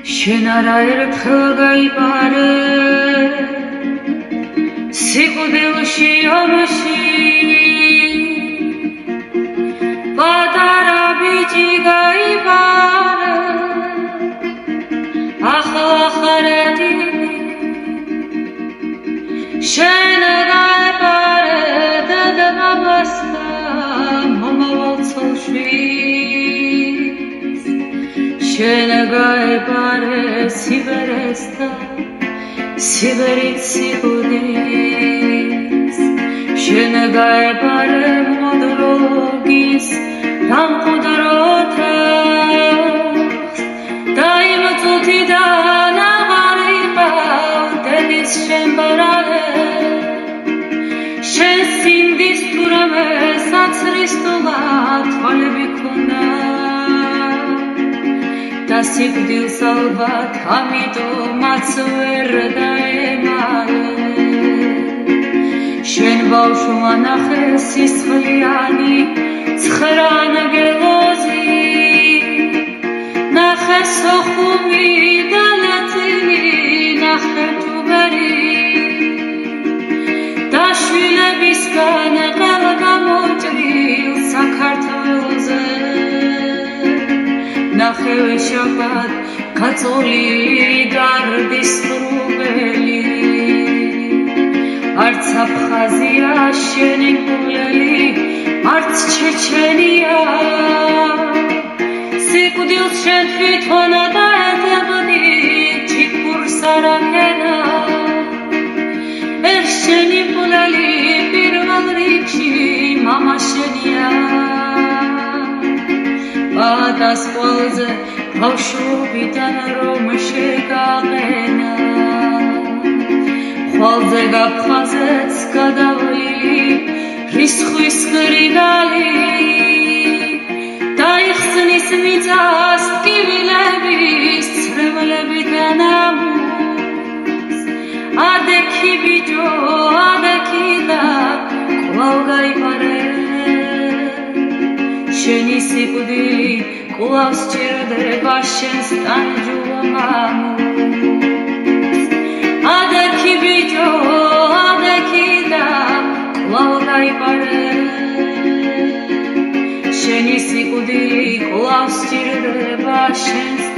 შენ არა ერთხელ გაიპარე სიკვდილში ომში პატარა ბიჭი გაიპარე ახლა ხარეთი შენ გაიპარე დედაბაბასთან მომავალ ცოლშვილს შენ გაიპარე სიბერესთან სიბერით სიკვდილს შენ გაიპარე მოდროგის დამკვდრო თავს და იმ წუთიდან აღარ იყავ დედის შენ ბრალე შენ სინდის თურმე საცრისტოლა თვალები ქონდა და სიკვდილს ალბათ ამიტომაც ვერ დაემალე შენ ბავშვმა ნახე სისხლიანი ცხრანგელოზი ნახე სოხუმი და ლათინი ნახე ჯუბერი და შვილებისგან ყველა გამოჭრილ საქართველოზე ნახე ვეშაპად გაწოლილი გარდის სრუბელი არც აფხაზია შენი გულელი არც ჩეჩენია სიკვდილს შენ თვითონ დაედებდი ჩიქურს არაქენა ეს შენი გულელი პირველ რიგში მამა შენია ბადას ყველაზე ბავშვობიდან რომ შეგაყენა ხვალზე გაფხაზეც გადავლილი რისხვის გრიგალი დაიხსნის მიწას ტკივილების ცრემლებიდან ამოს ადექი ბიჭო ადექი და კვლავ გაიპარე შენი სიკვდილი კვლავ სჭირდება შენს ტანჯულამამოს ადექი ბიჭო ადექი და კვლავ გაიპარე შენი სიკვდილი კვლავ სჭირდება შენს